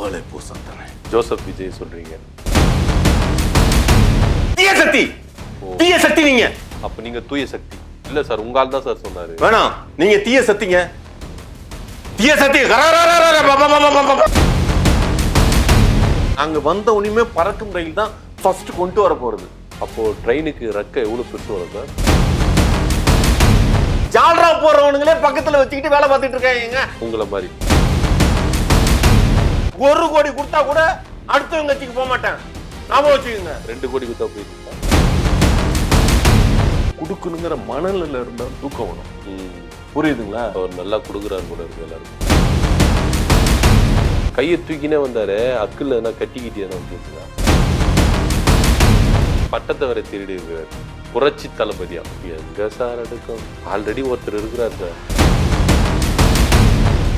செருப்பாலே போ சந்தன. ஜோசப் விஜய் சொல்றீங்க. தீய சக்தி, தீய சக்தி நீங்க. அப்ப நீங்க தூய சக்தி இல்ல சார், உங்க ஆள் தான் சார் சொன்னாரு. வேணாம், நீங்க தீய சக்திங்க. தீய சக்தி. அங்க வந்த உடனே பறக்கும் ரயில் தான் ஃபர்ஸ்ட் கொண்டு வர போறது. அப்போ ட்ரெயினுக்கு ரெக்க எவ்வளவு பெருசு வரும் சார்? ஜால்ரா போறவனுங்களே பக்கத்துல வச்சுக்கிட்டு வேலை பார்த்துட்டு இருக்காங்க. உங்களை மாதிரி 1 கோடி கொடுத்தா கூட அடுத்தவங்க கட்சிக்கு போக மாட்டேன். ஞாபகம் வச்சுக்கோங்க. 2 கோடி கொடுத்தா போயிருக்கீங்க. குடுக்கணுங்கிற மனநில இருந்தா தூக்கம் வேணும். புரியுதுங்களா? அவர் நல்லா கொடுக்குறாரு போல இருக்கு எல்லாரும். கையை தூக்கினே வந்தாரு, அக்குல என்ன கட்டிக்கிட்டே வந்துருக்கா. பட்டத்தை வரை திருடி இருக்கிறார். புரட்சி தளபதியா எங்க சார் எடுக்கும்? ஆல்ரெடி ஒருத்தர் இருக்கிறார் சார்.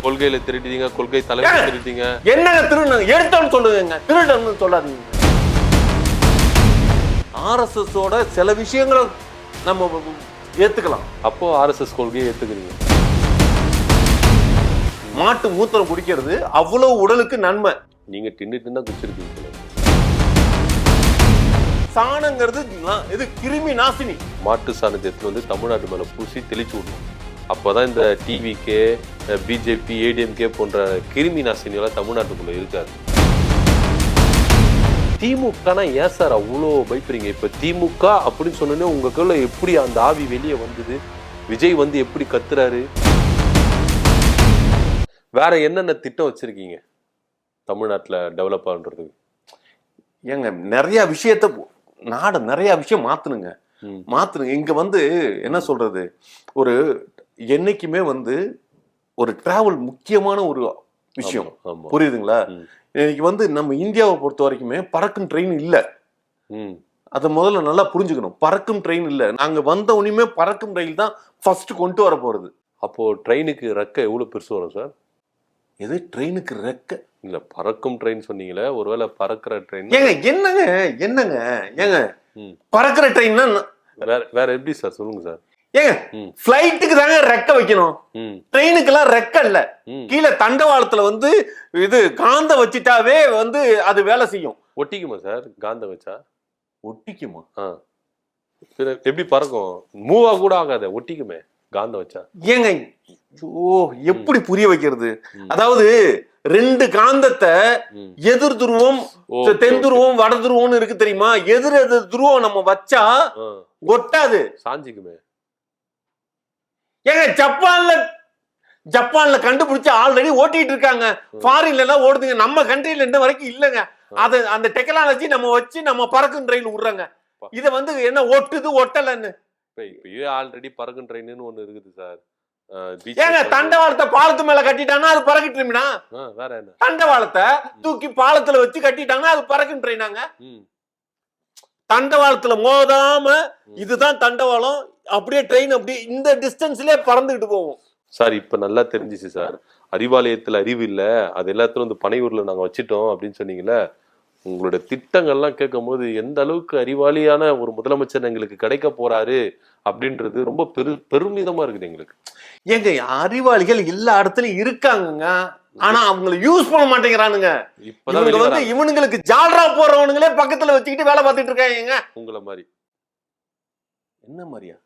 கொள்கையில திருடிங்க, கொள்கை தலைவர் திருடிங்க. என்னங்க திருடுங்க? எடுத்தோன்னு சொல்லுங்க, திருடன்னு சொல்லாதீங்க. RSS ஓட சில விஷயங்களை நம்ம ஏத்துக்கலாம். அப்போ RSS கொள்கையை ஏத்துக்கிறீங்க. மாட்டு மூத்திரம் குடிக்கிறது அவ்வளவு உடலுக்கு நன்மை. நீங்க தின்னுட்டு தான் குடிச்சிருக்கீங்க. சாணங்கிறது இது கிருமி நாசினி. மாட்டு சாணத்தை வந்து தமிழ்நாட்டு மேல பூசி தெளிச்சு விடணும். அப்பதான் இந்த டிவிகே, பிஜேபி, ஏடிஎம்கே போன்ற கிருமி நாசினியெல்லாம் தமிழ்நாட்டுக்குள்ள இருக்காது. திமுகனா ஏன் சார் அவ்வளோ பயப்படுறீங்க? இப்ப திமுக அப்படின்னு சொன்னோன்னே உங்களுக்குள்ள எப்படி அந்த ஆவி வெளியே வந்தது? விஜய் வந்து எப்படி கத்துறாரு? வேற என்னென்ன திட்டம் வச்சிருக்கீங்க தமிழ்நாட்டுல டெவலப் ஆகுறதுக்கு? ஏங்க நிறைய விஷயத்த நாடு நிறைய விஷயம் மாத்தணுங்க. இங்க வந்து என்ன சொல்றது, ஒரு என்னைக்குமே வந்து ஒரு டிராவல் முக்கியமான ஒரு விஷயம். புரியுதுங்களா? இன்னைக்கு வந்து நம்ம இந்தியாவை பொறுத்த வரைக்குமே பறக்கும் ட்ரெயின் இல்ல. அத முதல்ல நல்லா புரிஞ்சுக்கணும். பறக்கும் ட்ரெயின் இல்ல. நாங்க வந்த உடனே பறக்கும் ரயில் தான் ஃபர்ஸ்ட் கொண்டு வர போறது. அப்போ ட்ரெயினுக்கு ரெக்க எவ்வளவு பெருசு வரும் சார்? எது ட்ரெயினுக்கு ரெக்க? இல்ல பறக்கும் ட்ரெயின் சொன்னீங்களே, ஒருவேளை பறக்கிற ட்ரெயின். என்னங்க பறக்கிற ட்ரெயின்னா வேற எப்படி சார்? சொல்லுங்க சார். ஏங்க பிளைட்டுக்கு தாங்க ரெக்க வைக்கணும். ட்ரெயினுக்கு எல்லாம் ரெக்க இல்ல. கீழே தண்டவாளத்துல வந்து இது காந்த வச்சுட்டாவே வந்து அது வேலை செய்யும். ஒட்டிக்குமா சார்? காந்த வச்சா ஒட்டிக்குமா? எப்படி பறக்கும்? மூவா கூட ஆகாத, ஒட்டிக்குமே காந்த வச்சா. ஏங்க எப்படி புரிய வைக்கிறது? அதாவது 2 காந்தத்தை எதிர் துருவம், தென் துருவம், வட துருவம்னு இருக்கு தெரியுமா? எதிர் துருவம் நம்ம வச்சா ஒட்டாது, சாஞ்சிக்குமே. ஏங்க ஜப்பான்ல கண்டுபிடிச்சு ஆல்ரெடி ஓட்டிட்டு இருக்காங்க. ஃபாரின்ல எல்லாம் ஓடுதுங்க. நம்ம கண்ட்ரில இந்த வரைக்கும் இல்லங்க. அது அந்த டெக்னாலஜி நம்ம வச்சு நம்ம பறக்கும் ட்ரெயின் விடுறாங்க. இத வந்து என்ன ஒட்டுது ஒட்டலன்னு. இப்பயே ஆல்ரெடி பறக்கும் ட்ரெயின்னு ஒண்ணு இருக்குது சார். ஏங்க தண்டவாளத்தை பாலத்து மேல கட்டிட்டாங்கன்னா அது பறக்கும் ட்ரெயினா? வேற என்ன? தண்டவாளத்தை தூக்கி பாலத்துல வச்சு கட்டிட்டாங்கன்னா அது பறக்கும் ட்ரெயினாங்க. தண்டவாளத்துல மோதாம இதுதான் தண்டவாளம், அப்படியே ட்ரெயின் அப்படி இந்த டிஸ்டன்ஸ்லயே பறந்துகிட்டு போவோம் சார். இப்ப நல்லா தெரிஞ்சிச்சு சார். அறிவாலயத்துல அறிவு இல்ல, அது எல்லாத்தையும் வந்து பனையூர்ல நாங்க வச்சிட்டோம் அப்படின்னு சொன்னீங்கல்ல. உங்களோட திட்டங்கள்லாம் கேட்கும் போது எந்த அளவுக்கு அறிவாளியான ஒரு முதலமைச்சர் எங்களுக்கு கிடைக்க போறாரு அப்படின்றது ரொம்ப பெருமிதமா இருக்குது எங்களுக்கு. ஏங்க அறிவாளிகள் எல்லா இடத்துலயும் இருக்காங்க, ஆனா அவங்களை யூஸ் பண்ண மாட்டேங்கிறானுங்க. இவனுங்களுக்கு ஜால்ரா போறவனுங்களே பக்கத்துல வச்சுக்கிட்டு வேலை பார்த்துட்டு இருக்காங்க. உங்களை மாதிரி. என்ன மாதிரியா?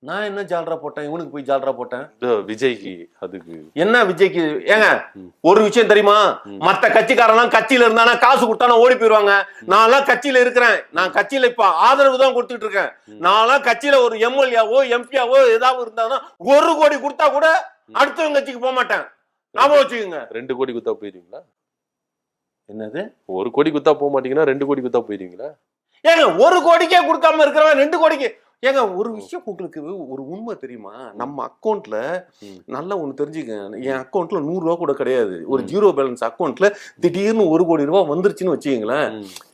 நான் என்ன ஜால்ரா போட்டேன்? இவனுக்கு போய் ஜால்ரா போட்டேன். விஜய்க்கு அதுக்கு என்ன? விஜய்க்கு ஏங்க ஒரு விஷயம் தெரியுமா? மத்த கட்சிக்காரெல்லாம் கட்சியில இருந்தானா காசு கொடுத்தானா ஓடி போயிருவாங்க. நான் கட்சியில இருக்கிறேன். நான் கட்சியில இப்ப ஆதரவு தான் கொடுத்துட்டு இருக்கேன். நான் கட்சியில ஒரு எம்எல்ஏவோ எம்பியாவோ ஏதாவது இருந்தாங்கன்னா 1 கோடி கொடுத்தா கூட அடுத்தவங்க கட்சிக்கு போக மாட்டேன். ஞாபகம் வச்சுக்கோங்க. 2 கோடி குத்தா போயிருவீங்களா? என்னது 1 கோடி குத்தா போக மாட்டீங்கன்னா 2 கோடி குத்தா போயிருவீங்களா? ஏங்க 1 கோடிக்கே கொடுக்காம இருக்கிறவன் 2 கோடிக்கு. ஏங்க ஒரு விஷயம் உங்களுக்கு ஒரு உண்மை தெரியுமா? நம்ம அக்கௌண்ட்ல நல்லா ஒண்ணு தெரிஞ்சுக்க. என் அக்கௌண்ட்ல 100 ரூபா கூட கிடையாது. ஒரு 0 பேலன்ஸ் அக்கௌண்ட்ல திடீர்னு 1 கோடி ரூபாய் வந்துருச்சுன்னு வச்சுக்கீங்களேன்.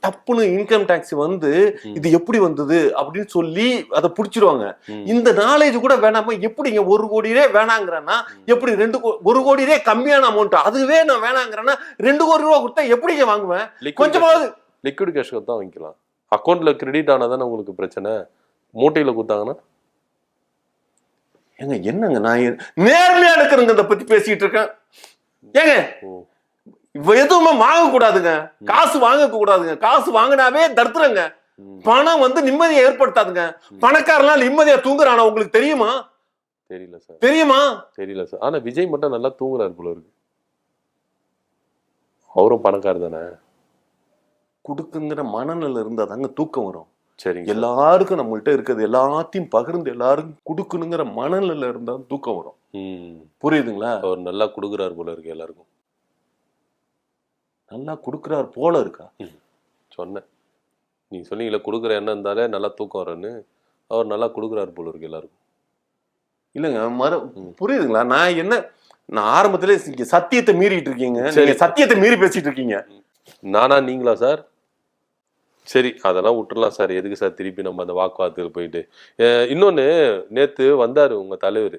டப்புன்னு இன்கம் டாக்ஸ் வந்து இது எப்படி வந்தது அப்படின்னு சொல்லி அதை புடிச்சிருவாங்க. இந்த நாலேஜ் கூட வேணாம எப்படிங்க 1 கோடியே வேணாங்கிறேன்னா எப்படி 1 கோடியே கம்மியான அமௌண்ட் அதுவே நான் வேணாங்கிறேன்னா 2 கோடி ரூபாய் கொடுத்தா எப்படிங்க வாங்குவேன்? கொஞ்சமாவது லிக்விட் கேஷ் தான் வாங்கிக்கலாம். அக்கௌண்ட்ல கிரெடிட் ஆனாதானே உங்களுக்கு பிரச்சனை. மூட்டையில கொடுத்தாங்கன்னா என்னங்க நான் நேர்மையா இருக்கிறவங்க இதை பத்தி பேசிட்டு இருக்கேன். ஏங்க எதுவுமே வாங்க கூடாதுங்க. காசு வாங்க கூடாதுங்க. காசு வாங்கினாவே தடுத்துறங்க. பணம் வந்து நிம்மதியை ஏற்படுத்தாதுங்க. பணக்காரலாம் நிம்மதியா தூங்குறானா உங்களுக்கு தெரியுமா? தெரியல சார். தெரியுமா? தெரியல சார். ஆனா விஜய் மட்டும் நல்லா தூங்குறாரு போல இருக்கு. அவரும் பணக்காரர் தானே. குடுக்குங்கிற மனநிலை இருந்தா தாங்க தூக்கம் வரும். சரிங்க. எல்லாருக்கும் நம்மள்ட்ட இருக்கிறது எல்லாத்தையும் பகிர்ந்து எல்லாருக்கும் குடுக்கணுங்கிற மனநிலை இருந்தா தூக்கம் வரும். புரியுதுங்களா? அவர் நல்லா குடுக்குறாரு போல இருக்கு எல்லாருக்கும். நல்லா குடுக்குறாரு போல இருக்கா? சொன்னேன். நீங்க சொன்னீங்களே குடுக்குற எண்ணம் இருந்தாலே நல்லா தூக்கம் வரும்னு. அவர் நல்லா குடுக்குறாரு போல இருக்கு எல்லாருக்கும். இல்லங்க புரியுதுங்களா? நான் ஆரம்பத்திலே சத்தியத்தை மீறிட்டு இருக்கீங்க. நீங்க சத்தியத்தை மீறி பேசிட்டு இருக்கீங்க. நானா நீங்களா சார்? சரி, அதெல்லாம் விட்டுறலாம் சார். எதுக்கு சார் திருப்பி நம்ம அந்த வாக்குவாதத்துக்கு போயிட்டு. இன்னொன்னு, நேத்து வந்தாரு உங்க தலைவர்.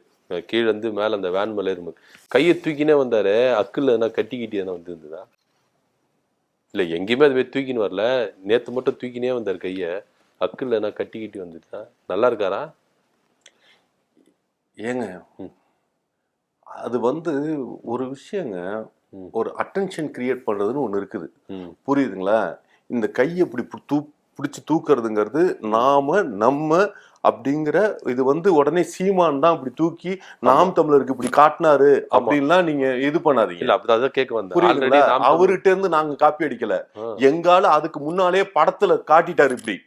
கீழே இருந்து மேல அந்த வேன் மேல இருந்து கையை தூக்கினே வந்தாரு. அக்குல எதனா கட்டிக்கிட்டு எதனா வந்து இருந்ததா? இல்ல எங்கேயுமே அது தூக்கின்னு வரல. நேத்து மட்டும் தூக்கினே வந்தாரு கைய. அக்குல எதனா கட்டிக்கிட்டு வந்துதா? நல்லா இருக்காரா? ஏங்க அது வந்து ஒரு விஷயங்க. ஒரு அட்டென்ஷன் கிரியேட் பண்றதுன்னு ஒண்ணு இருக்குது. புரியுதுங்களா? இந்த கையை இப்படி பிடிச்சு தூக்குறதுங்கிறது நம்ம அப்படிங்கிற இது வந்து உடனே சீமான் தான் இப்படி தூக்கி நாம் தமிழருக்கு இப்படி காட்டினாரு அப்படின்லாம் நீங்க இது பண்ணாதீங்க. இல்ல அப்படிதான் கேட்க வந்தேன். புரியுதுங்களா? அவர்கிட்ட இருந்து நாங்க காப்பி அடிக்கல. எங்கால அதுக்கு முன்னாலே படத்துல காட்டிட்டாரு இப்படி.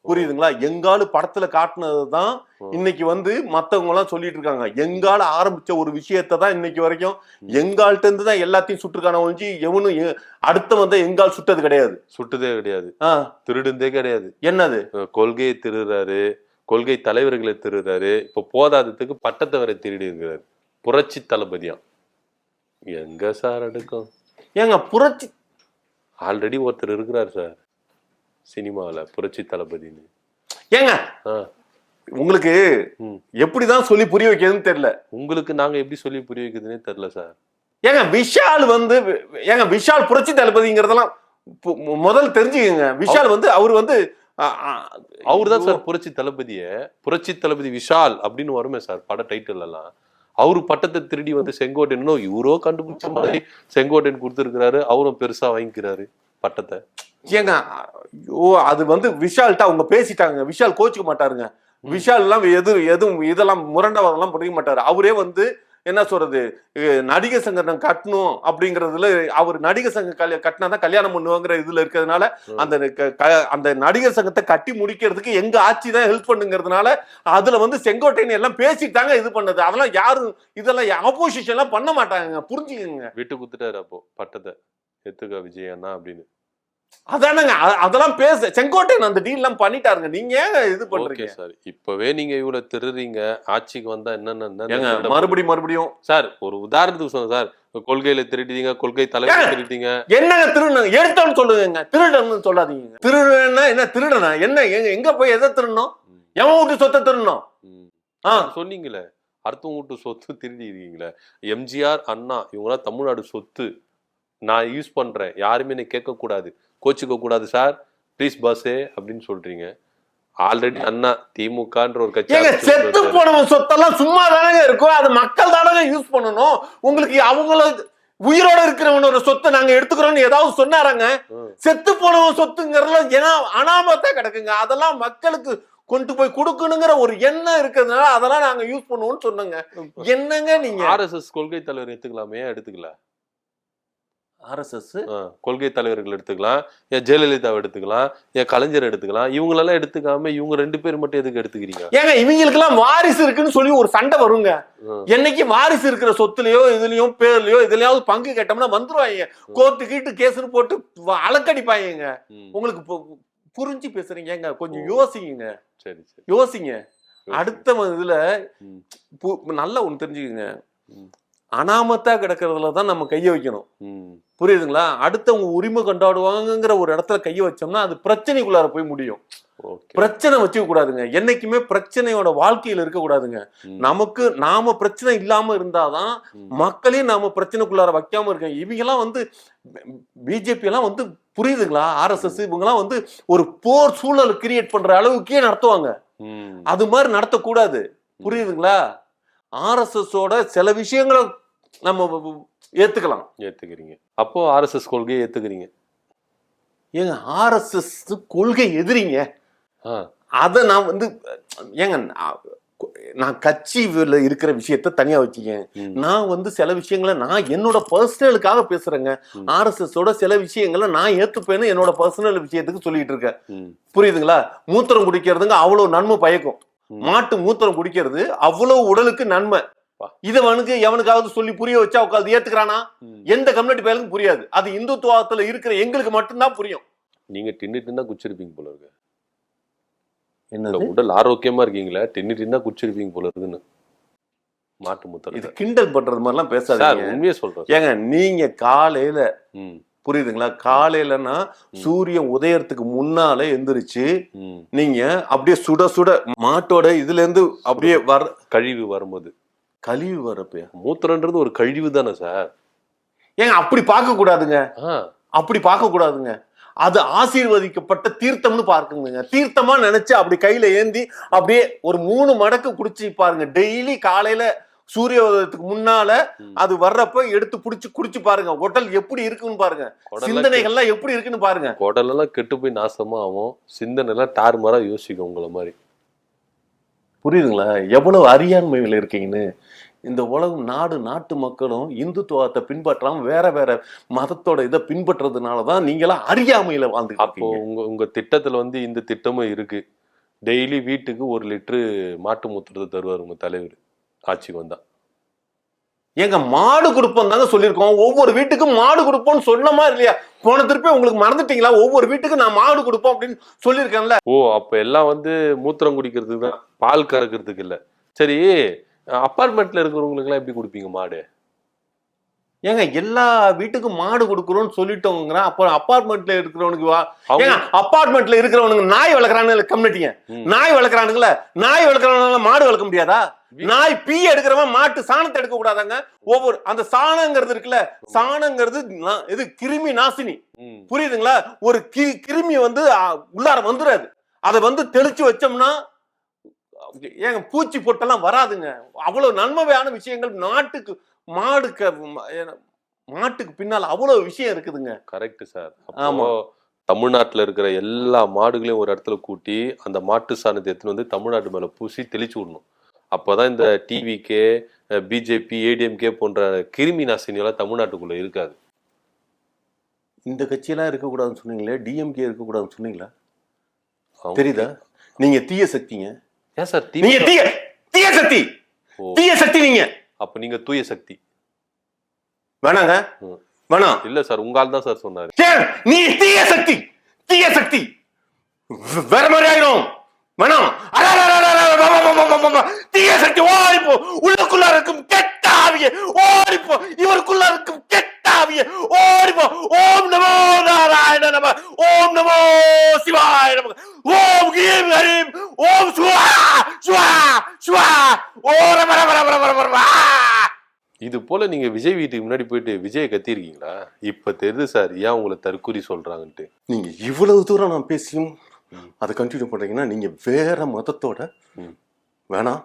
புரியுதுங்களா? எங்காலு படத்துல காட்டினதுதான் இன்னைக்கு வந்து மத்தவங்க எல்லாம் சொல்லிட்டு இருக்காங்க. எங்கால ஆரம்பிச்ச ஒரு விஷயத்தான் இன்னைக்கு வரைக்கும் எங்கால்ட்ட இருந்து தான் எல்லாத்தையும் சுட்டுருக்கான ஒழிஞ்சு எவனும் அடுத்த வந்த எங்கால் சுட்டது கிடையாது. சுட்டதே கிடையாது. திருடுந்தே கிடையாது. என்னது? கொள்கையை திருடுறாரு, கொள்கை தலைவர்களை திருடுறாரு. இப்ப போதாததுக்கு பட்டத்தை வரை திருடி இருக்கிறாரு. புரட்சி தளபதியா எங்க சார் அடுக்கும்? ஏங்க புரட்சி ஆல்ரெடி ஒருத்தர் இருக்கிறார் சார் சினிமாவில, புரட்சி தளபதினு. ஏங்க உங்களுக்கு எப்படிதான் சொல்லி புரிய வைக்கிறதுன்னு தெரியல. உங்களுக்கு நாங்க எப்படி சொல்லி புரிய வைக்கிறதுனே தெரியல சார். ஏங்க விஷால் வந்து விஷால் புரட்சி தளபதிங்கிறதெல்லாம் முதல் தெரிஞ்சுக்கங்க. விஷால் வந்து அவர் தான் சார் புரட்சி தளபதிய. புரட்சி தளபதி விஷால் அப்படின்னு வருமே சார் பட டைட்டில் எல்லாம். அவரு பட்டத்தை திருடி வந்து செங்கோட்டையன் இவரோ கண்டுபிடிச்ச மாதிரி செங்கோட்டையன் கொடுத்துருக்கிறாரு. அவரும் பெருசா வாங்கிக்கிறாரு பட்டத்தை. ஏங்க அது வந்து விஷால்ட்ட அவங்க பேசிட்டாங்க. விஷால் கோச்சுக்க மாட்டாருங்க. விஷால் எல்லாம் எதுவும் இதெல்லாம் முரண்டவாதெல்லாம் புரிய மாட்டாரு. அவரே வந்து என்ன சொல்றது, நடிகர் சங்கம் கட்டணும் அப்படிங்கறதுல அவர் நடிகர் சங்கம் கட்டினாதான் கல்யாணம் பண்ணுவாங்கிற இதுல இருக்கிறதுனால அந்த நடிகர் சங்கத்தை கட்டி முடிக்கிறதுக்கு எங்க ஆட்சி தான் ஹெல்ப் பண்ணுங்கிறதுனால அதுல வந்து செங்கோட்டையன் எல்லாம் பேசிட்டாங்க இது பண்ணது. அதெல்லாம் யாரும் இதெல்லாம் ஆப்போசிஷன் எல்லாம் பண்ண மாட்டாங்க. புரிஞ்சுக்கங்க. விட்டு குத்துட்டாரு அப்போ பட்டத்தை எத்துக்க விஜய் அண்ணா அப்படின்னு. அதானங்க அதெல்லாம் செங்கோட்டையன் அந்த டீல் எல்லாம் பண்ணிட்டாருங்க. நீங்க ஏங்க இது பண்றீங்க சார்? இப்பவே நீங்க இவ்வளவு திருறீங்க. ஆட்சிக்கு வந்தா என்னென்ன மறுபடியும் சார் ஒரு உதாரணத்துக்கு சொன்ன சார். கொள்கையில திருட்டீங்க, கொள்கை தலைவர் திருட்டீங்க. என்னங்க திருடணும் எடுத்தோன்னு சொல்லுங்க. திருடன்னு சொல்லாதீங்க. திருடனா என்ன? திருடனா என்ன? எங்க போய் எதை திருடணும்? எவன் வீட்டு சொத்தை திருடணும் சொன்னீங்களே. அடுத்த வீட்டு சொத்து திருடி இருக்கீங்களே. எம்ஜிஆர் அண்ணா இவங்களாம் தமிழ்நாடு சொத்து. நான் யூஸ் பண்றேன், யாருமே என்ன கேட்க கூடாது, கோச்சிக்க கூடாது சார் ப்ளீஸ் பாஸே அப்படின்னு சொல்றீங்க. ஆல்ரெடி அண்ணா திமுகன்ற ஒரு கட்சி. செத்து போனவன் சொத்தெல்லாம் சும்மா தானங்க இருக்கும். அது மக்கள் தானங்க யூஸ் பண்ணணும். உங்களுக்கு அவங்கள உயிரோட இருக்கிறவனோட சொத்தை நாங்க எடுத்துக்கிறோம்னு ஏதாவது சொன்னாராங்க? செத்து போனவன் சொத்துங்கிறதுல ஏன்னா அனாமத்தா கிடக்குங்க. அதெல்லாம் மக்களுக்கு கொண்டு போய் கொடுக்கணுங்கிற ஒரு எண்ணம் இருக்கிறதுனால அதெல்லாம் நாங்க யூஸ் பண்ணுவோம்னு சொன்னோங்க. என்னங்க நீங்க ஆர்எஸ்எஸ் கொள்கை தலைவர் எடுத்துக்கலாமே, எடுத்துக்கல? ஆர்எஸ்எஸ் கொள்கை தலைவர்கள் எடுத்துக்கலாம், ஏன் ஜெயலலிதாவை எடுத்துக்கலாம், ஏன் கலைஞர் எடுத்துக்கலாம். இவங்களெல்லாம் எடுத்துக்காம இவங்க 2 பேர் மட்டும் எதுக்கு எடுத்துக்கிறீங்க? ஏங்க இவங்களுக்கு எல்லாம் வாரிசு இருக்குன்னு சொல்லி ஒரு சண்டை வருங்க. என்னைக்கு வாரிசு இருக்கிற சொத்துலயோ இதுலயும் பேர்லயோ இதுலயாவது பங்கு கேட்டோம்னா வந்துருவாங்க. கோர்ட்டு கீட்டு கேஸ்னு போட்டு அலக்கடிப்பாங்க. உங்களுக்கு புரிஞ்சு பேசுறீங்க. கொஞ்சம் யோசிங்க. சரி யோசிங்க. அடுத்த இதுல நல்லா ஒண்ணு தெரிஞ்சுக்கங்க. அனாமத்தா கிடக்கிறதுலதான் நம்ம கைய வைக்கணும். புரியுதுங்களா? அடுத்தவங்க உரிமை கொண்டாடுவாங்கிற ஒரு இடத்துல கைய வச்சோம்னா அது பிரச்சனைக்குள்ளார போய் முடியும். பிரச்சனை வச்சுக்க கூடாதுங்க. என்னைக்குமே பிரச்சனையோட வாழ்க்கையில இருக்க கூடாதுங்க. நமக்கு நாம பிரச்சனை இல்லாம இருந்தாதான் மக்களையும் நாம பிரச்சனைக்குள்ளார வைக்காம இருக்க. இவங்க எல்லாம் வந்து பிஜேபி எல்லாம் வந்து புரியுதுங்களா? ஆர்எஸ்எஸ் இவங்க எல்லாம் வந்து ஒரு போர் சூழல் கிரியேட் பண்ற அளவுக்கே நடத்துவாங்க. அது மாதிரி நடத்தக்கூடாது. புரியுதுங்களா? ஆர்எஸ்எஸ் ஓட சில விஷயங்களை நம்ம ஏத்துக்கலாம். ஏத்துக்கிறீங்க. அப்போ ஆர்எஸ்எஸ் கொள்கையை ஏத்துக்கிறீங்க. ஏங்க ஆர்எஸ்எஸ் கொள்கை எதிரிங்க. அத நான் வந்து ஏங்க நான் கட்சியில இருக்கிற விஷயத்த தனியா வச்சுக்கேன். நான் வந்து சில விஷயங்களை நான் என்னோட பர்சனலுக்காக பேசுறேங்க. ஆர்எஸ்எஸ் ஓட சில விஷயங்களை நான் ஏத்துப்பேன்னு என்னோட பர்சனல் விஷயத்துக்கு சொல்லிட்டு இருக்கேன். புரியுதுங்களா? மூத்திரம் குடிக்கிறதுங்க அவ்வளவு நன்மை பயக்கும். மாட்டு மூத்திரம் குடிக்கிறது அவ்வளவு உடலுக்கு நன்மை. இதை எவனுக்காவது சொல்லி புரிய வச்சா உட்காந்து ஏத்துக்கிறானா? எந்த கம்யூனிட்டி பேருக்கும் புரியாது. அது இந்துத்துவத்துல இருக்கிற எங்களுக்கு மட்டும்தான் புரியும். நீங்க டின்னு குச்சிருப்பீங்க போல இருக்கு. என்ன உடல் ஆரோக்கியமா இருக்கீங்களா? டின்னு குச்சிருப்பீங்க போல இருக்குன்னு. மாட்டு மூத்திரம் இது கிண்டல் பண்றது மாதிரி எல்லாம் பேசாதீங்க. உண்மையே சொல்றேன். ஏங்க நீங்க காலையில புரியுதுங்களா? காலையிலன்னா சூரியன் உதயத்துக்கு முன்னாலே எந்திரிச்சு நீங்க அப்படியே சுட சுட மாட்டோட இதுல இருந்து அப்படியே கழிவு வரும்போது கழிவு வரப்ப மூத்திரன்றது ஒரு கழிவு தானே சார்? ஏங்க அப்படி பார்க்க கூடாதுங்க. அப்படி பார்க்க கூடாதுங்க. அது ஆசீர்வதிக்கப்பட்ட தீர்த்தம்னு பார்க்குங்க. தீர்த்தமா நினைச்சு அப்படி கையில ஏந்தி அப்படியே ஒரு 3 மடக்கு குடிச்சு பாருங்க. டெய்லி காலையில சூரிய உதயத்துக்கு முன்னால அது வர்றப்ப எடுத்து குடிச்சு பாருங்க. உடல் எப்படி இருக்குன்னு பாருங்க. சிந்தனைகள்லாம் எப்படி இருக்குன்னு பாருங்க. உடல் எல்லாம் கெட்டு போய் நாசமா ஆகும். சிந்தனை எல்லாம் டார்மாரா யோசிக்கும் உங்களை மாதிரி. புரியுதுங்களா? எவ்வளவு அறியாண்மைகள் இருக்கீங்கன்னு. இந்த உலகம் நாட்டு மக்களும் இந்துத்துவத்தை பின்பற்றாம வேற வேற மதத்தோட இதை பின்பற்றதுனாலதான் நீங்களாம் அறியாமையில வாழ்ந்து. அப்போ உங்க திட்டத்துல வந்து இந்த திட்டமும் இருக்கு. டெய்லி வீட்டுக்கு 1 லிட்டரு மாட்டு மூத்திரத்தை தருவார் உங்க தலைவர் ஆட்சிக்கு வந்தா. ஏங்க மாடு கொடுப்போம் தாங்க சொல்லியிருக்கோம். ஒவ்வொரு வீட்டுக்கும் மாடு கொடுப்போம்னு சொன்னமா இல்லையா? போன திருப்பி உங்களுக்கு மறந்துட்டீங்களா? ஒவ்வொரு வீட்டுக்கும் நான் மாடு கொடுப்போம் அப்படின்னு சொல்லியிருக்கேன்ல. அப்ப எல்லாம் வந்து மூத்திரம் குடிக்கிறதுக்கு தான், பால் கறக்கிறதுக்கு இல்ல. சரி, அப்பார்ட்மெண்ட்ல இருக்கிறவங்களுக்கு எல்லாம் எப்படி கொடுப்பீங்க மாடு? ஏங்க எல்லா வீட்டுக்கும் மாடு கொடுக்குறோம்னு சொல்லிட்டோங்க. அப்ப அப்பார்ட்மெண்ட்ல இருக்கிறவனுக்கு அப்பார்ட்மெண்ட்ல இருக்கிறவனுக்கு நாய் வளர்க்குறானு கம்யூனிட்டிங்க. நாய் வளர்க்குறானுங்களா? நாய் வளர்க்குறவனால மாடு வளர்க்க முடியாதா? நாய் பீ எடுக்கிறவன் மாட்டு சாணத்தை எடுக்க கூடாதாங்க? ஒவ்வொரு அந்த சாணங்கிறது இருக்குல்ல, சாணங்கிறது இது கிருமி நாசினி. புரியுதுங்களா? ஒரு கிருமி வந்து உள்ளார வந்துடாது. அதை வந்து தெளிச்சு வச்சோம்னா ஏங்க பூச்சி பொட்டெல்லாம் வராதுங்க. அவ்வளவு நன்மையான விஷயங்கள் மாட்டுக்கு பின்னால அவ்வளவு விஷயம் இருக்குதுங்க. Correct sir. ஆமா, தமிழ்நாட்டுல இருக்கிற எல்லா மாடுகளையும் ஒரு இடத்துல கூட்டி அந்த மாட்டு சாணத்தை எடுத்துன்னு வந்து தமிழ்நாட்டு மேல பூசி தெளிச்சு விடணும். அப்பதான் இந்த டிவிகே, பிஜேபி, ஏடிஎம்கே போன்ற கிருமி நாசினி எல்லாம் தமிழ்நாட்டுக்குள்ள இருக்காது. இந்த கட்சியெல்லாம் இருக்கக்கூடாதுன்னு சொன்னீங்களே, டிஎம்கே இருக்கக்கூடாதுன்னு சொன்னீங்களா? தெரியுதா? நீங்க தீய சக்திங்க. ஏன் சார் தீய சக்தி? தீய சக்தி நீங்க. அப்ப நீங்க தூய சக்தி வேணாங்க. வேணாம். இல்ல சார், உங்க ஆள் தான் சார் சொன்னாரு. நீ தீய சக்தி. தீய சக்தி வேற மாதிரி ஆயிடும். வேணாம். தீய சக்தி ஓடிப்போ. உள்ளுக்குள்ள இருக்கும் கெட்ட ஆவியே ஓடிப்போ. இவருக்குள்ள இருக்கும் கெட்ட ஆவியே ஓடிப்போ. ஓம் நமோ நாராயண நம. ஓம் நமோ சிவாய நம. ஓம் ஹீம் ஹரீம். ஓம் சுவா சுவா சுவா. ஓ ரம ரம ரம ரம ரம. இது போல நீங்க விஜய் வீட்டுக்கு முன்னாடி போயிட்டு விஜய் கத்திருக்கீங்களா? இப்ப தெரியுது சார் ஏன் உங்களை தற்கூரி சொல்றாங்கன்ட்டு. நீங்க இவ்வளவு தூரம் நான் பேசியும் அதை கண்டினியூ பண்றீங்கன்னா நீங்க வேற மதத்தோட வேணாம்.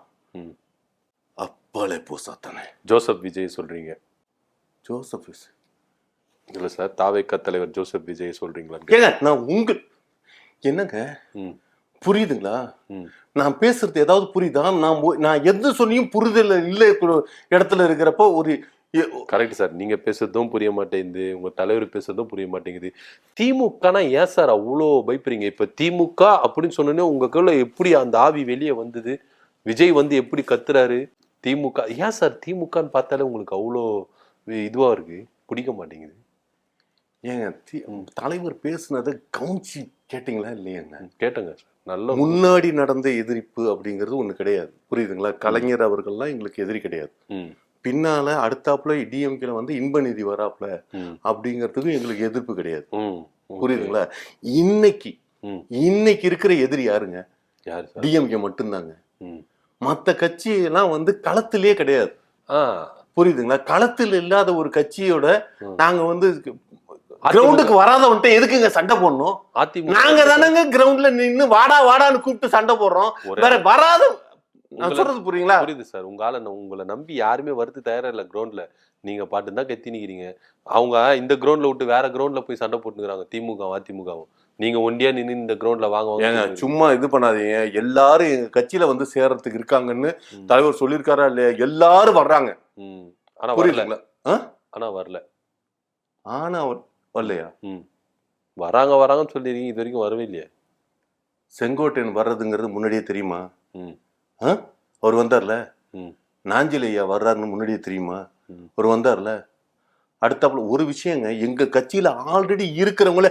அப்பாலே போசாத்தானே. ஜோசப் விஜய் சொல்றீங்க? ஜோசப் இல்ல சார், தாவேகா தலைவர் ஜோசப் விஜய் சொல்றீங்களா? ஏங்க நான் என்னங்க புரியுதுங்களா? நான் பேசுறது ஏதாவது புரியுதா? நான் எது சொல்லியும் புரிதல் இல்லை இடத்துல இருக்கிறப்போ ஒரு கரெக்ட் சார். நீங்க பேசுறதும் புரிய மாட்டேங்குது, உங்க தலைவர் பேசுறதும் புரிய மாட்டேங்குது. திமுகனா ஏன் சார் அவ்வளோ பயப்படுறீங்க? இப்ப திமுக அப்படின்னு சொன்னோன்னே உங்களுக்குள்ள எப்படி அந்த ஆவி வெளியே வந்தது? விஜய் வந்து எப்படி கத்துறாரு? திமுக ஏன் சார் திமுகன்னு பார்த்தாலே உங்களுக்கு அவ்வளோ இதுவா இருக்கு, பிடிக்க மாட்டேங்குது? ஏங்க தலைவர் பேசுனதை கவுன்சி கேட்டீங்களா இல்லையாங்க? கேட்டேங்க சார். நல்ல முன்னாடி நடந்த எதிர்ப்பு அப்படிங்கிறது ஒண்ணு கிடையாது. புரியுதுங்களா? கலைஞர் அவர்கள்லாம் எங்களுக்கு எதிரி கிடையாது. பின்னால அடுத்தாப்புல டிஎம்கேல வந்து இன்ப நிதி வராப்புல அப்படிங்கிறதுக்கும் எங்களுக்கு எதிர்ப்பு கிடையாது. புரியுதுங்களா? இன்னைக்கு இருக்கிற எதிரி யாருங்க? டிஎம்கே மட்டும்தாங்க. மத்த கட்சி எல்லாம் வந்து களத்திலேயே கிடையாது. புரியுதுங்களா? களத்தில் இல்லாத ஒரு கட்சியோட நாங்க வந்து கிரவுண்டுக்கு வராதவன்ட்டு எதுக்குங்க சண்டை போடணும்? நாங்க தானங்க கிரவுண்ட்ல நின்று வாடான்னு கூப்பிட்டு சண்டை போடுறோம். வேற வராத நான் சொல்றது புரியுங்களா? புரியுது சார். உங்களை நம்பி யாருமே வருது தயாரா இல்ல கிரவுண்ட்ல. நீங்க பாட்டு தான் கத்தி நிக்கிறீங்க. அவங்க இந்த கிரவுண்ட்ல விட்டு வேற கிரவுண்ட்ல போய் சண்டை போட்டுக்கிறாங்க. திமுகவும் அதிமுகவும். நீங்க ஒண்டியா நின்னு இந்த கிரவுண்ட்ல ஏங்க சும்மா இது பண்ணாதீங்க. எல்லாரும் எங்க கட்சியில வந்து சேர்றதுக்கு இருக்காங்கன்னு தலைவர் சொல்லியிருக்காரா இல்லையா? எல்லாரும் வர்றாங்க. ஆனா புரியுதுங்களா? ஆனா வரல. ஆனா வரலையா? வராங்கன்னு சொல்லிருக்கீங்க. இது வரைக்கும் வரவே இல்லையா? செங்கோட்டையன் வர்றதுங்கிறது முன்னாடியே தெரியுமா? அவர் வந்தார்ல. நாஞ்சில் ஐயா வர்றாருன்னு முன்னாடியே தெரியுமா? அவர் வந்தார்ல. அடுத்தாப்புல ஒரு விஷயங்க, எங்க கட்சியில ஆல்ரெடி இருக்கிறவங்கள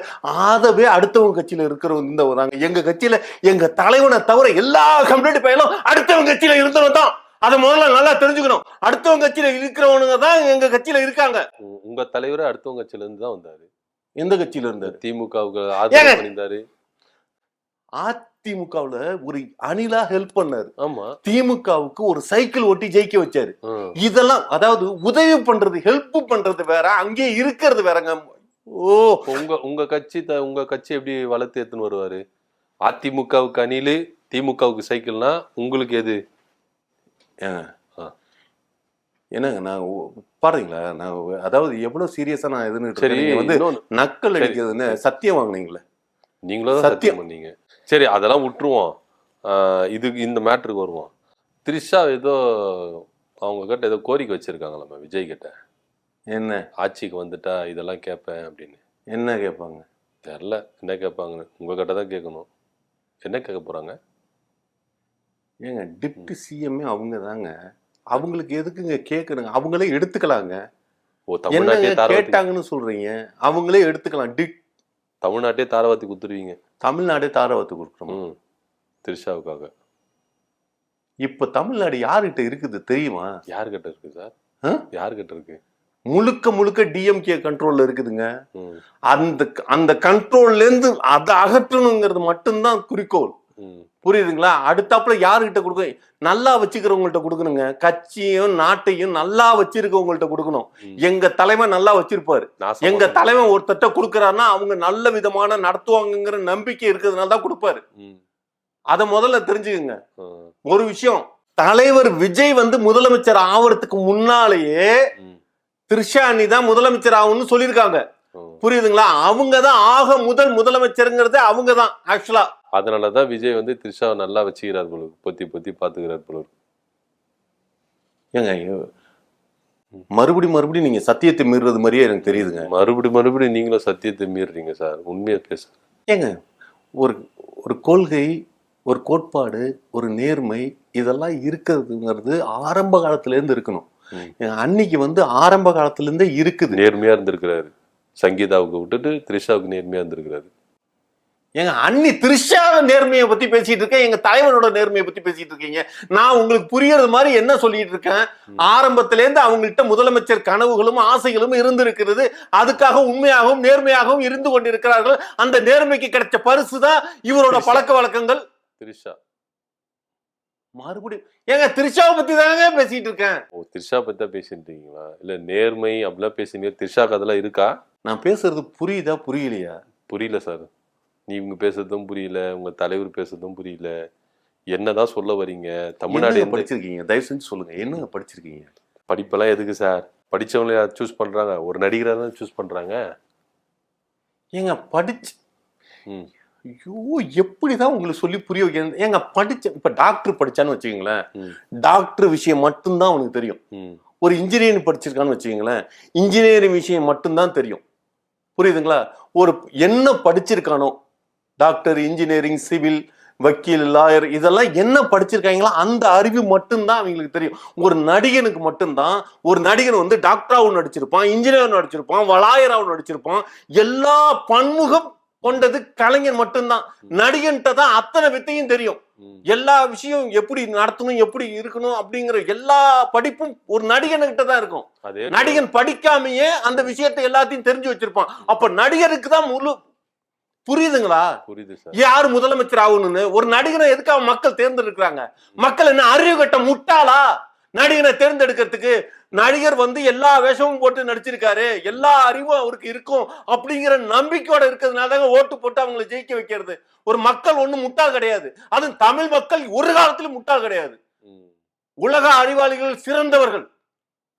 ஆதவே அடுத்தவங்க கட்சியில இருக்கிறவங்க இந்த வராங்க. எங்க கட்சியில எங்க தலைவனை தவிர எல்லா கம்ப்ளீட் பையனும் அடுத்தவங்க கட்சியில இருந்தவன் தான். அதை முதல்ல நல்லா தெரிஞ்சுக்கணும். அடுத்தவங்க கட்சியில இருக்கிறவனுங்க தான் எங்க கட்சியில இருக்காங்க. உங்க தலைவரே அடுத்தவங்க கட்சியில இருந்து தான் வந்தாரு. எந்த கட்சியில இருந்தாரு? திமுகவுக்கு ஆதரவு பண்ணியிருந்தாரு. அதிமுகவுல ஒரு அணிலா ஹெல்ப் பண்ணாரு. ஆமா. திமுகவுக்கு ஒரு சைக்கிள் ஓட்டி ஜெயிக்க வச்சாரு. இதெல்லாம் அதாவது உதவி பண்றது, ஹெல்ப் பண்றது வேற, அங்கே இருக்கிறது வேறங்க. ஓ, உங்க கட்சி எப்படி வளர்த்து எடுத்துன்னு வருவாரு? அதிமுகவுக்கு அணிலு, திமுகவுக்கு சைக்கிள்னா உங்களுக்கு எது? என்னங்க நான் பாருங்களா, நான் அதாவது எவ்வளவு சீரியஸா நான் எதுன்னு வந்து நக்கல் அடிக்கிறதுன்னு சத்தியம் வாங்கினீங்களே. நீங்களும் சத்தியம் பண்ணீங்க. சரி, அதெல்லாம் விட்டுருவோம். இந்த மேட்ருக்கு வருவோம். த்ரிஷா ஏதோ அவங்க கிட்ட ஏதோ கோரிக்கை வச்சிருக்காங்களாம்மா விஜய் கிட்ட. என்ன? ஆட்சிக்கு வந்துட்டா இதெல்லாம் கேட்பேன் அப்படின்னு. என்ன கேட்பாங்க தெரில. என்ன கேட்பாங்கன்னு உங்க கிட்ட தான் கேட்கணும். என்ன கேட்க போறாங்க? ஏங்க டிப்டி சிஎம்ஏ அவங்க தாங்க. அவங்களுக்கு எதுக்குங்க கேட்கணுங்க? அவங்களே எடுத்துக்கலாங்க. கேட்டாங்கன்னு சொல்றீங்க, அவங்களே எடுத்துக்கலாம். தமிழ்நாட்டே தாரவாத்தி குடுத்துருவீங்க. தமிழ்நாடே தாரவாத்தி கொடுக்குறோம் த்ரிஷாவுக்காக. இப்ப தமிழ்நாடு யாருகிட்ட இருக்குது தெரியுமா? யாருகிட்ட இருக்கு சார்? யாருகிட்ட இருக்கு? முழுக்க டிஎம்கே கண்ட்ரோல்ல இருக்குதுங்க. அந்த கண்ட்ரோல்ல இருந்து அதை அகற்றணுங்கிறது மட்டும்தான் குறிக்கோள். புரியுதுங்களா? அடுத்தாப்புல யாருகிட்ட கொடுக்க, நல்லா வச்சுக்கிறவங்கள்ட்ட கொடுக்கணுங்க. கட்சியும் நாட்டையும் நல்லா வச்சிருக்கவங்கள்ட்ட கொடுக்கணும். எங்க தலைவன் நல்லா வச்சிருப்பாரு. எங்க தலைவன் ஒருத்தட்ட கொடுக்கறாருன்னா அவங்க நல்ல விதமான நடத்துவாங்கிற நம்பிக்கை இருக்கிறதுனால தான் கொடுப்பாரு. அத முதல்ல தெரிஞ்சுக்குங்க. ஒரு விஷயம், தலைவர் விஜய் வந்து முதலமைச்சர் ஆவறதுக்கு முன்னாலேயே த்ரிஷானி தான் முதலமைச்சர் ஆகும்னு சொல்லியிருக்காங்க. புரியுதுங்களா? அவங்கதான் ஆக முதலமைச்சருங்கிறது அவங்கதான் ஆக்சுவலா. அதனாலதான் விஜய் வந்து த்ரிஷாவை நல்லா வச்சுக்கிறார் போல, பொத்தி பாத்துக்கிறார் போல. ஏங்க மறுபடியும் நீங்க சத்தியத்தை மீறுறது மாதிரியே எனக்கு தெரியுதுங்க. மறுபடியும் நீங்களும் சத்தியத்தை மீறுறீங்க சார். உண்மையா பேச. ஏங்க ஒரு கொள்கை, ஒரு கோட்பாடு, ஒரு நேர்மை இதெல்லாம் இருக்கிறதுங்கிறது ஆரம்ப காலத்துல இருந்து இருக்கணும். அன்னைக்கு வந்து ஆரம்ப காலத்துல இருந்தே இருக்குது. நேர்மையா இருந்திருக்கிறாரு. சங்கீதாவுக்கு விட்டுட்டு த்ரிஷாவுக்கு நேர்மையா இருந்திருக்கிறாரு. எங்க அண்ணி த்ரிஷா நேர்மையை பத்தி பேசிட்டு இருக்கேன், எங்க தலைவனோட நேர்மையை பத்தி பேசிட்டு இருக்கீங்க. நான் உங்களுக்கு புரியறது மாதிரி என்ன சொல்லிட்டு இருக்கேன்? ஆரம்பத்தில இருந்து அவங்கள்ட்ட முதலமைச்சர் கனவுகளும் ஆசைகளும் இருந்திருக்கிறது. அதுக்காக உண்மையாகவும் நேர்மையாகவும் இருந்து கொண்டிருக்கிறார்கள். அந்த நேர்மைக்கு கிடைச்ச பரிசுதான் இவரோட பழக்க வழக்கங்கள். த்ரிஷா மறுபடியும் ஏங்க த்ரிஷாவை பத்தி தாங்க பேசிட்டு இருக்கேன். த்ரிஷா பத்தி தான் பேசிட்டு இருக்கீங்களா? இல்ல நேர்மை அப்படிலாம் பேசுறீங்க. த்ரிஷாக்கு அதெல்லாம் இருக்கா? நான் பேசுறது புரியுதா புரியலையா? புரியல சார். நீங்க பேசுறதும் புரியல, உங்க தலைவர் பேசுறதும் புரியல. என்னதான் சொல்ல வரீங்க? தமிழ்நாடு படிச்சிருக்கீங்க? தயவு செஞ்சு சொல்லுங்க, என்ன படிச்சிருக்கீங்க? படிப்பெல்லாம் எதுக்கு சார்? படிச்சவங்கள சூஸ் பண்றாங்க, ஒரு நடிகரை தான் சூஸ் பண்றாங்க. ஏங்க படிச்சு ஐயோ எப்படிதான் உங்களுக்கு சொல்லி புரிய வைக்கிறது? ஏங்க இப்ப டாக்டர் படிச்சான்னு வச்சுக்கீங்களேன், டாக்டர் விஷயம் மட்டும்தான் அவனுக்கு தெரியும். ஒரு இன்ஜினியரிங் படிச்சிருக்கான்னு வச்சுக்கீங்களேன், இன்ஜினியரிங் விஷயம் மட்டும்தான் தெரியும். புரியுதுங்களா? ஒரு என்ன படிச்சிருக்கானோ, டாக்டர், இன்ஜினியரிங், சிவில், வக்கீல், லாயர், இதெல்லாம் என்ன படிச்சிருக்காங்களோ அந்த அறிவு மட்டும்தான் அவங்களுக்கு தெரியும். ஒரு நடிகனுக்கு மட்டும்தான், ஒரு நடிகன் வந்து டாக்டராகவும் நடிச்சிருப்பான், இன்ஜினியரும் நடிச்சிருப்பான், லாயராகவும் நடிச்சிருப்பான். எல்லா பன்முகம் கொண்டது கலைஞன் மட்டும்தான். நடிகன்கிட்ட தான் அத்தனை வித்தையும் தெரியும். எல்லா விஷயம் எப்படி நடத்தணும், எப்படி இருக்கணும் அப்படிங்கிற எல்லா படிப்பும் ஒரு நடிகன்கிட்ட தான் இருக்கும். நடிகன் படிக்காமையே அந்த விஷயத்தை எல்லாத்தையும் தெரிஞ்சு வச்சிருப்பான். அப்ப நடிகருக்கு தான் முழு. புரியுதுங்களா? புரியுது சார். யாரு முதலமைச்சர் ஆகணும்னு ஒரு நடிகனை எதுக்காக மக்கள் தேர்ந்தெடுக்கிறாங்க? மக்கள் என்ன அறிவு கட்ட முட்டாளா நடிகனை தேர்ந்தெடுக்கிறதுக்கு? நடிகர் வந்து எல்லா வேஷமும் போட்டு நடிச்சிருக்காரு, எல்லா அறிவும் அவருக்கு இருக்கும் அப்படிங்கிற நம்பிக்கையோட இருக்கிறதுனால ஓட்டு போட்டு அவங்களை ஜெயிக்க வைக்கிறது. ஒரு மக்கள் ஒண்ணு முட்டாள் கிடையாது. அது தமிழ் மக்கள் ஒரு காலத்திலும் முட்டாள் கிடையாது. உலக அறிவாளிகள் சிறந்தவர்கள்.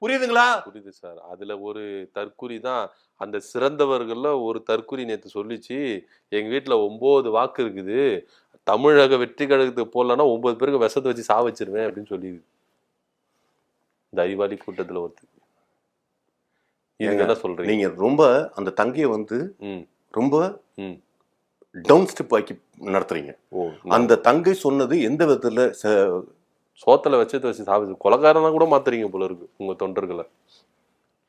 புரியுதுங்களா? புரியுது சார். அதுல ஒரு தற்குறி தான். அந்த சிறந்தவர்கள்ல ஒரு தற்குறி நேத்து சொல்லிச்சு, எங்க வீட்டுல 9 வாக்கு இருக்குது, தமிழக வெற்றி கழகத்துக்கு போடலன்னா 9 பேருக்கு விஷத்தை வச்சு சாவச்சிருவேன் அப்படின்னு சொல்லி இந்த அறிவாளி கூட்டத்துல ஒருத்தர். இதுங்க என்ன சொல்றீங்க? நீங்க ரொம்ப அந்த தங்கையை வந்து ம் ரொம்ப ம் டவுன் ஸ்டெப் ஆக்கி நடத்துறீங்க. ஓ அந்த தங்கை சொன்னது எந்த விதத்துல சோத்துல வச்சதை வச்சு சாப்பிச்சு கொலைகாரனா கூட மாத்துறீங்க போல இருக்கு உங்க தொண்டர்களை.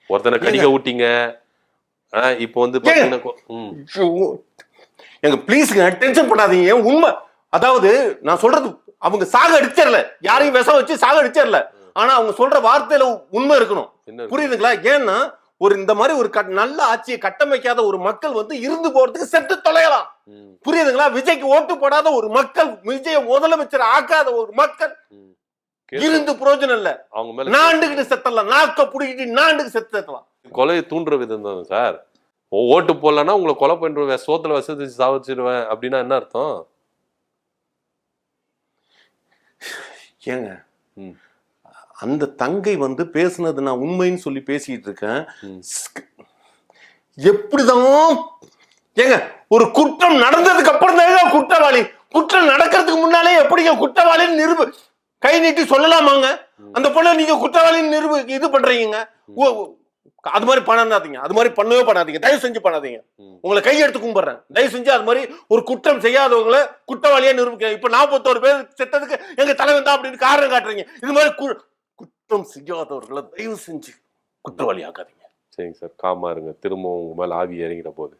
ஒருத்தனை கடிக்க ஊட்டிங்க, இப்போ வந்து பாத்தீங்கன்னா எங்க ப்ளீஸ்ங்க டென்ஷன் பண்ணாதீங்க. உண்மை, அதாவது நான் சொல்றது அவங்க சாக அடிச்சிடல, யாரையும் விஷம் வச்சு சாக அடிச்சிடல. ஆனா அவங்க சொல்ற வார்த்தையில உண்மை இருக்கணும். புரியுதுங்களா? ஏன்னா ஒரு இந்த மாதிரி ஒரு நல்ல ஆட்சியை கட்டமைக்காத ஒரு மக்கள் வந்து இருந்து போறதுக்கு செத்து தொலையலாம். புரியுதுங்களா? விஜய்க்கு ஓட்டு போடாத ஒரு மக்கள், விஜய முதலமைச்சர் ஆக்காத ஒரு மக்கள் இருந்து பிரயோஜனம் இல்ல. அவங்க மேல நாண்டுகிட்டு செத்தலாம், நாக்க புடிக்கிட்டு நாண்டுக்கு செத்தலாம். கொலையை தூண்டுற விதம் தான் சார். ஓட்டு போடலன்னா உங்களை கொலை பண்ணிடுவேன், சோத்துல வசதி சாவச்சிடுவேன் அப்படின்னா என்ன அர்த்தம்? ஏங்க அந்த தங்கை வந்து பேசுனது நான் உண்மைன்னு சொல்லி பேசிட்டு இருக்கேன். எப்படிதான் ஏங்க ஒரு குற்றம் நடந்ததுக்கு அப்புறம் தான் குற்றவாளி, குற்றம் நடக்கிறதுக்கு முன்னாலே எப்படிங்க குற்றவாளின்னு நிரூப கை நீட்டி சொல்லலாமாங்க? அந்த பொண்ணை நீங்க குற்றவாளின்னு இது பண்றீங்க. அது மாதிரி பண்ணாதீங்க, அது மாதிரி பண்ணவே பண்ணாதீங்க, தயவு செஞ்சு பண்ணாதீங்க. உங்களை கை எடுத்து கும்பிடுறேன், தயவு செஞ்சு அது மாதிரி ஒரு குற்றம் செய்யாதவங்களை குற்றவாளியா நிரூபிக்க. இப்ப 41 பேர் செத்ததுக்கு எங்க தலைவன் தான் அப்படின்னு காரணம் காட்டுறீங்க. இது மாதிரி குற்றம் செய்யாதவர்களை தயவு செஞ்சு குற்றவாளி ஆக்காதீங்க. சரிங்க சார், காமா இருங்க. திரும்ப உங்க மேல ஆவி இறங்கிட போகுது.